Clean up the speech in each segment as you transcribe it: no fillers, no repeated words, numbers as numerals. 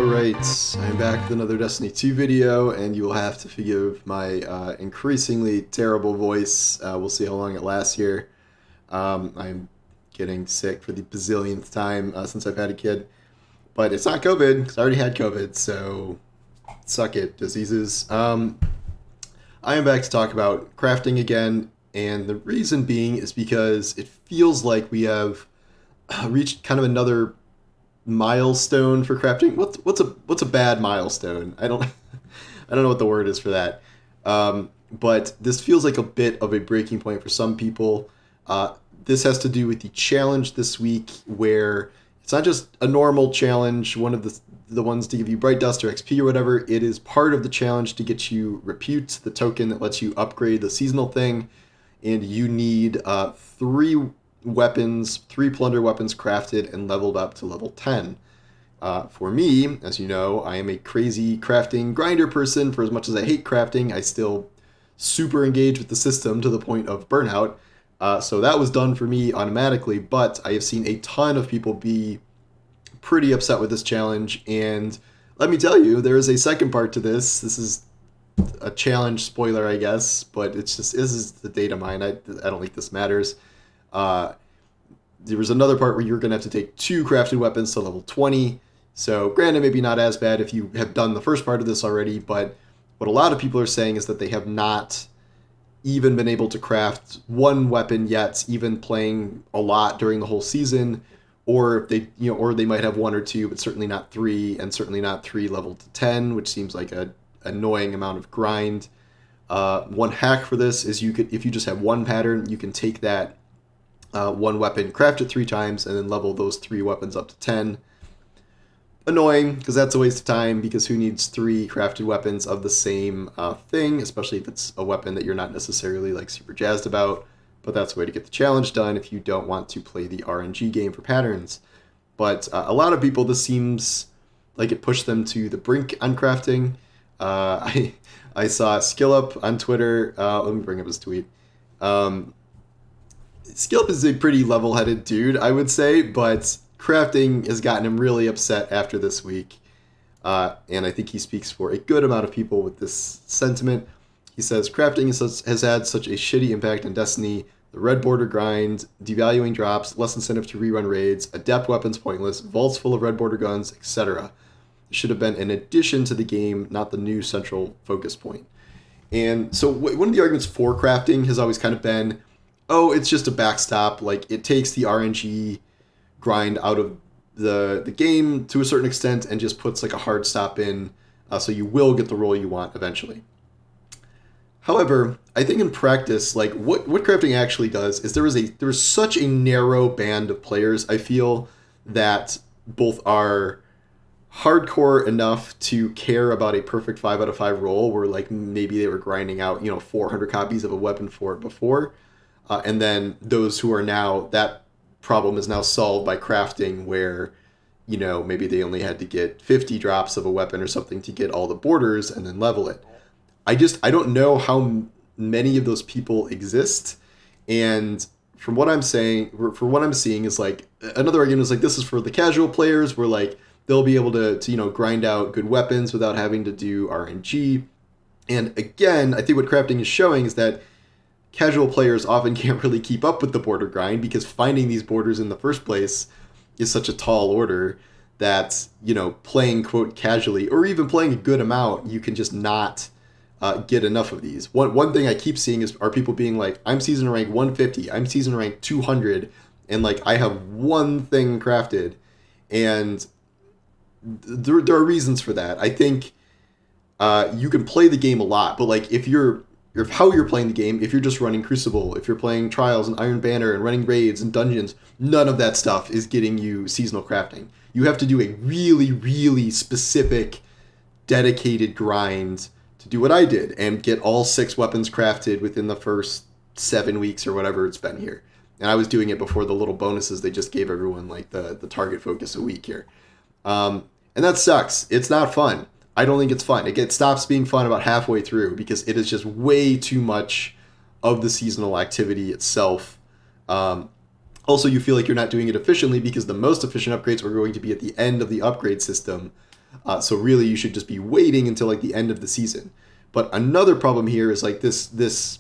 Alright, I'm back with another Destiny 2 video, and you will have to forgive my increasingly terrible voice. We'll see how long it lasts here. I'm getting sick for the bazillionth time since I've had a kid. But it's not COVID, because I already had COVID, so suck it, diseases. I am back to talk about crafting again, and the reason being is because it feels like we have reached kind of another milestone for crafting. What's a bad milestone? I don't I don't know what the word is for that. But this feels like a bit of a breaking point for some people. This has to do with the challenge this week, where it's not just a normal challenge, one of the ones to give you Bright Dust or XP or whatever. It is part of the challenge to get you Repute, the token that lets you upgrade the seasonal thing, and you need three plunder weapons crafted and leveled up to level 10. For me, as you know, I am a crazy crafting grinder person. For as much as I hate crafting, I still super engage with the system to the point of burnout. So that was done for me automatically, but I have seen a ton of people be pretty upset with this challenge, and let me tell you, there is a second part to this. This is a challenge spoiler, I guess, but this is the data mine. I don't think this matters. There was another part where you're going to have to take 2 crafted weapons to level 20. So granted, maybe not as bad if you have done the first part of this already, but what a lot of people are saying is that they have not even been able to craft one weapon yet, even playing a lot during the whole season, or if they might have 1 or 2, but certainly not 3, and certainly not 3 leveled to 10, which seems like a annoying amount of grind. One hack for this is if you just have one pattern, you can take that one weapon, craft it 3 times, and then level those 3 weapons up to 10. Annoying, because that's a waste of time, because who needs 3 crafted weapons of the same thing, especially if it's a weapon that you're not necessarily like super jazzed about. But that's a way to get the challenge done if you don't want to play the RNG game for patterns. But a lot of people, this seems like it pushed them to the brink on crafting. I saw SkillUp on Twitter. Let me bring up his tweet. SkillUp is a pretty level-headed dude, I would say, but crafting has gotten him really upset after this week. And I think he speaks for a good amount of people with this sentiment. He says, crafting has had such a shitty impact on Destiny. The red border grind, devaluing drops, less incentive to rerun raids, adept weapons pointless, vaults full of red border guns, etc. It should have been an addition to the game, not the new central focus point. And so one of the arguments for crafting has always kind of been, oh, it's just a backstop. Like, it takes the RNG grind out of the game to a certain extent and just puts like a hard stop in, so you will get the role you want eventually. However, I think in practice, like what crafting actually does is there is such a narrow band of players, I feel, that both are hardcore enough to care about a perfect 5 out of 5 roll, where like maybe they were grinding out 400 copies of a weapon for it before, and then those who are now, that problem is now solved by crafting, where maybe they only had to get 50 drops of a weapon or something to get all the borders and then level it. I don't know how many of those people exist, and from what I'm seeing is like another argument is like this is for the casual players, where like they'll be able to grind out good weapons without having to do RNG. And again, I think what crafting is showing is that casual players often can't really keep up with the border grind, because finding these borders in the first place is such a tall order that playing quote casually, or even playing a good amount, you can just not get enough of these. One thing I keep seeing are people being like, I'm season rank 150, I'm season rank 200, and like I have one thing crafted. And there are reasons for that. I think you can play the game a lot, but like if how you're playing the game, if you're just running Crucible, if you're playing Trials and Iron Banner and running raids and dungeons, none of that stuff is getting you seasonal crafting. You have to do a really, really specific, dedicated grind to do what I did and get all 6 weapons crafted within the first 7 weeks or whatever it's been here. And I was doing it before the little bonuses they just gave everyone, like the target focus a week here. And that sucks. It's not fun. I don't think it's fun. It stops being fun about halfway through, because it is just way too much of the seasonal activity itself. Also, you feel like you're not doing it efficiently, because the most efficient upgrades are going to be at the end of the upgrade system. So really, you should just be waiting until like the end of the season. But another problem here is like this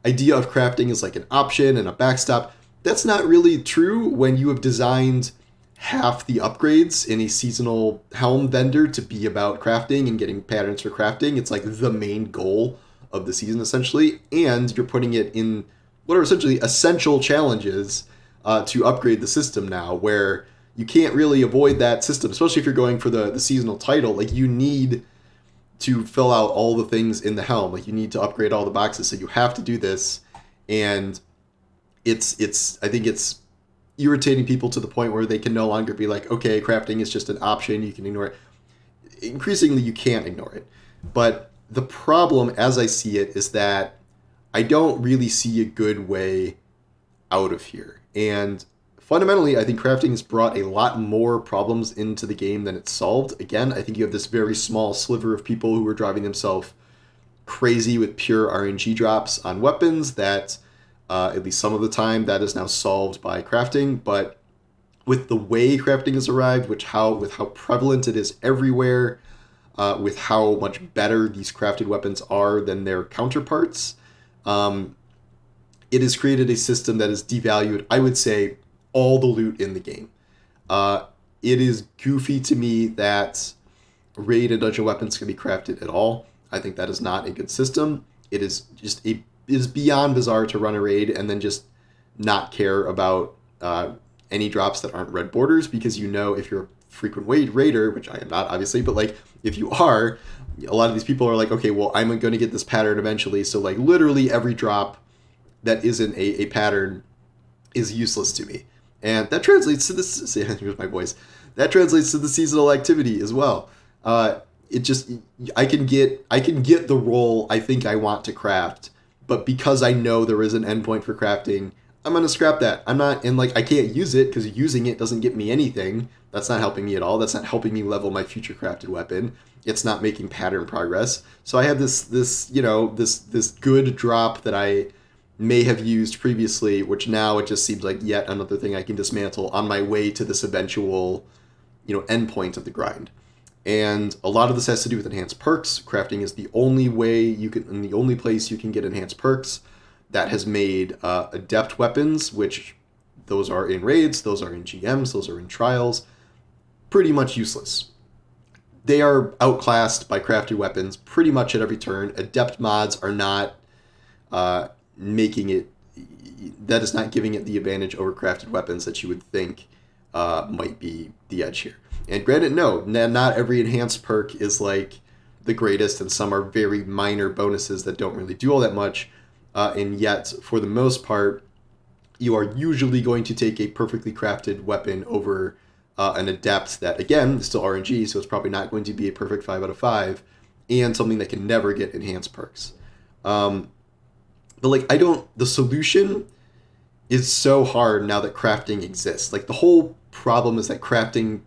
idea of crafting is like an option and a backstop. That's not really true when you have designed half the upgrades in a seasonal helm vendor to be about crafting and getting patterns for crafting. It's like the main goal of the season essentially, and you're putting it in what are essentially essential challenges to upgrade the system now, where you can't really avoid that system, especially if you're going for the seasonal title. Like you need to fill out all the things in the helm. Like you need to upgrade all the boxes, so you have to do this, and it's I think it's irritating people to the point where they can no longer be like, okay, crafting is just an option, you can ignore it. Increasingly, you can't ignore it. But the problem, as I see it, is that I don't really see a good way out of here. And fundamentally, I think crafting has brought a lot more problems into the game than it's solved. Again, I think you have this very small sliver of people who are driving themselves crazy with pure RNG drops on weapons that, at least some of the time, that is now solved by crafting. But with the way crafting has arrived, with how prevalent it is everywhere, with how much better these crafted weapons are than their counterparts, it has created a system that has devalued, I would say, all the loot in the game. It is goofy to me that raid and dungeon weapons can be crafted at all. I think that is not a good system. It is just it is beyond bizarre to run a raid and then just not care about any drops that aren't red borders, because you know if you're a frequent raider, which I am not obviously, but like if you are, a lot of these people are like, okay, well, I'm going to get this pattern eventually, so like literally every drop that isn't a pattern is useless to me. And that translates to this. Here's my voice. That translates to the seasonal activity as well. It just I can get the role I think I want to craft, but because I know there is an endpoint for crafting, I'm gonna scrap that. I'm not, and like I can't use it because using it doesn't get me anything. That's not helping me at all. That's not helping me level my future crafted weapon. It's not making pattern progress. So I have this good drop that I may have used previously, which now it just seems like yet another thing I can dismantle on my way to this eventual, endpoint of the grind. And a lot of this has to do with enhanced perks. Crafting is the only way you can, and the only place you can get enhanced perks. That has made adept weapons, which those are in raids, those are in GMs, those are in trials, pretty much useless. They are outclassed by crafted weapons pretty much at every turn. Adept mods are not making it, that is not giving it the advantage over crafted weapons that you would think might be the edge here. And granted, no, not every enhanced perk is like the greatest, and some are very minor bonuses that don't really do all that much. And yet, for the most part, you are usually going to take a perfectly crafted weapon over an adept that, again, is still RNG, so it's probably not going to be a perfect 5 out of 5, and something that can never get enhanced perks. But the solution is so hard now that crafting exists. Like, the whole problem is that crafting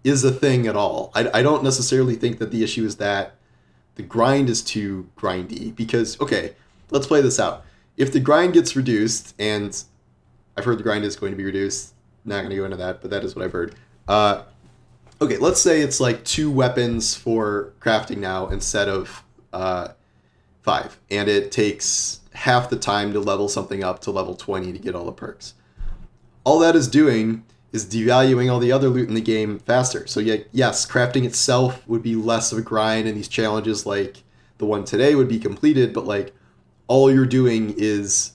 is a thing at all. I don't necessarily think that the issue is that the grind is too grindy, because, okay, let's play this out. If the grind gets reduced, and I've heard the grind is going to be reduced, not going to go into that, but that is what I've heard. Okay, let's say it's like 2 weapons for crafting now instead of 5, and it takes half the time to level something up to level 20 to get all the perks. All that is doing is devaluing all the other loot in the game faster. So yes, crafting itself would be less of a grind, and these challenges like the one today would be completed, but like all you're doing is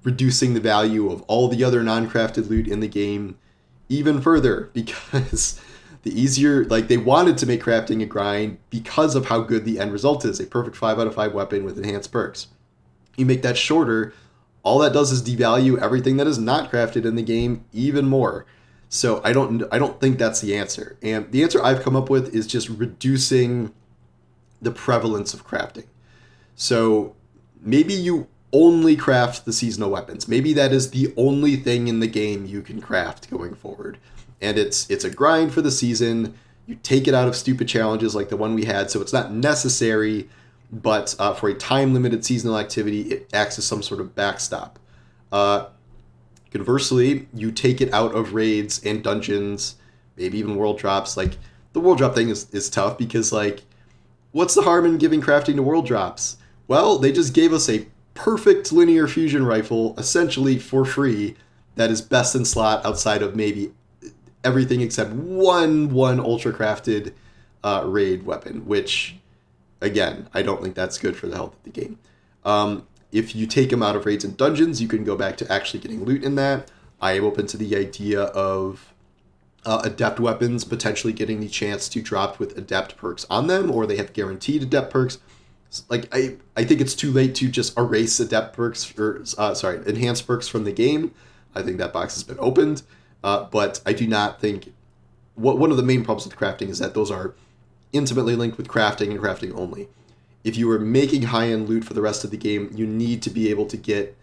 reducing the value of all the other non-crafted loot in the game even further, because the easier, like, they wanted to make crafting a grind because of how good the end result is, a perfect 5 out of 5 weapon with enhanced perks. You make that shorter, all that does is devalue everything that is not crafted in the game even more. So I don't think that's the answer. And the answer I've come up with is just reducing the prevalence of crafting. So maybe you only craft the seasonal weapons. Maybe that is the only thing in the game you can craft going forward. And it's a grind for the season. You take it out of stupid challenges like the one we had, so it's not necessary, but for a time-limited seasonal activity, it acts as some sort of backstop. Conversely, you take it out of raids and dungeons, maybe even world drops. Like, the world drop thing is tough because, like, what's the harm in giving crafting to world drops? Well, they just gave us a perfect linear fusion rifle, essentially for free, that is best in slot outside of maybe everything except one ultra crafted raid weapon, which, again, I don't think that's good for the health of the game. If you take them out of raids and dungeons, you can go back to actually getting loot in that. I am open to the idea of adept weapons potentially getting the chance to drop with adept perks on them, or they have guaranteed adept perks. Like, I think it's too late to just erase adept perks, or enhanced perks from the game. I think that box has been opened, but I do not think... one of the main problems with crafting is that those are intimately linked with crafting and crafting only. If you are making high-end loot for the rest of the game, you need to be able to get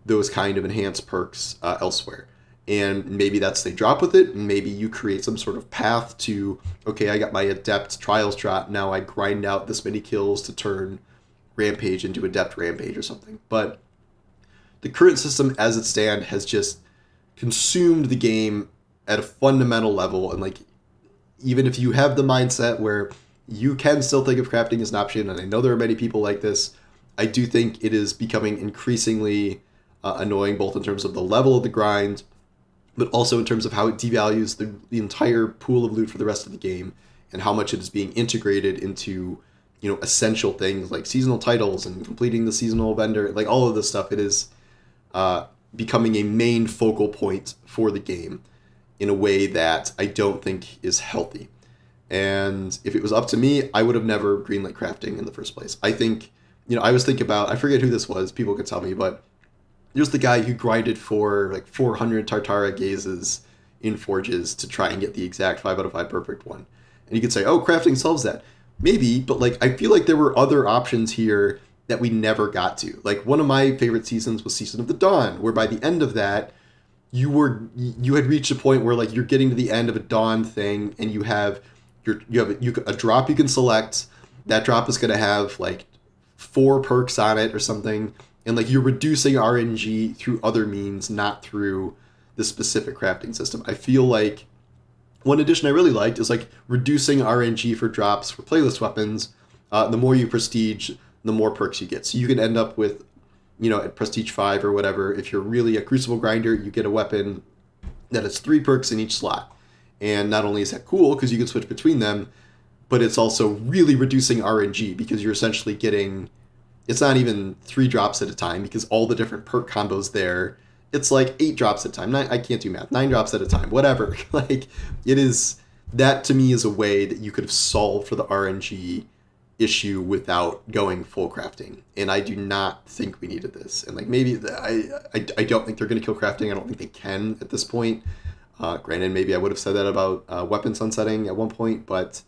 those kind of enhanced perks elsewhere. And maybe that's they drop with it, and maybe you create some sort of path to, okay, I got my adept trials drop, now I grind out this many kills to turn rampage into adept rampage or something. But the current system as it stands has just consumed the game at a fundamental level, and like, even if you have the mindset where you can still think of crafting as an option, and I know there are many people like this, I do think it is becoming increasingly annoying, both in terms of the level of the grind, but also in terms of how it devalues the entire pool of loot for the rest of the game, and how much it is being integrated into, you know, essential things like seasonal titles and completing the seasonal vendor, like all of this stuff. It is becoming a main focal point for the game in a way that I don't think is healthy. And if it was up to me, I would have never greenlit crafting in the first place. I think, you know, I was thinking about, I forget who this was, people could tell me, but there's the guy who grinded for like 400 Tartara gazes in Forges to try and get the exact 5 out of 5 perfect one. And you could say, oh, crafting solves that. Maybe, but like, I feel like there were other options here that we never got to. Like, one of my favorite seasons was Season of the Dawn, where by the end of that, you had reached a point where like you're getting to the end of a Dawn thing, and you have a drop you can select. That drop is going to have like 4 perks on it or something. And like, you're reducing RNG through other means, not through the specific crafting system. I feel like one addition I really liked is like reducing RNG for drops for playlist weapons. The more you prestige, the more perks you get. So you can end up with, you know, at prestige 5 or whatever, if you're really a crucible grinder, you get a weapon that has 3 perks in each slot. And not only is that cool because you can switch between them, but it's also really reducing RNG because you're essentially getting... It's not even 3 drops at a time because all the different perk combos there, it's like 8 drops at a time. I can't do math. 9 drops at a time, whatever. Like, it is, that to me is a way that you could have solved for the RNG issue without going full crafting. And I do not think we needed this. And like, maybe, I don't think they're going to kill crafting. I don't think they can at this point. Granted, maybe I would have said that about weapon sunsetting at one point, but...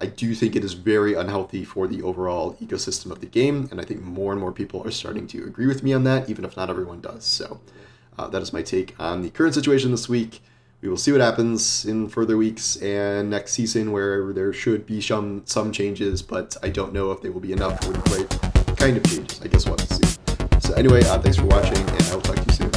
I do think it is very unhealthy for the overall ecosystem of the game, and I think more and more people are starting to agree with me on that, even if not everyone does. So that is my take on the current situation this week. We will see what happens in further weeks and next season, where there should be some changes, but I don't know if they will be enough for the right kind of changes. I guess we'll have to see. So anyway, thanks for watching, and I will talk to you soon.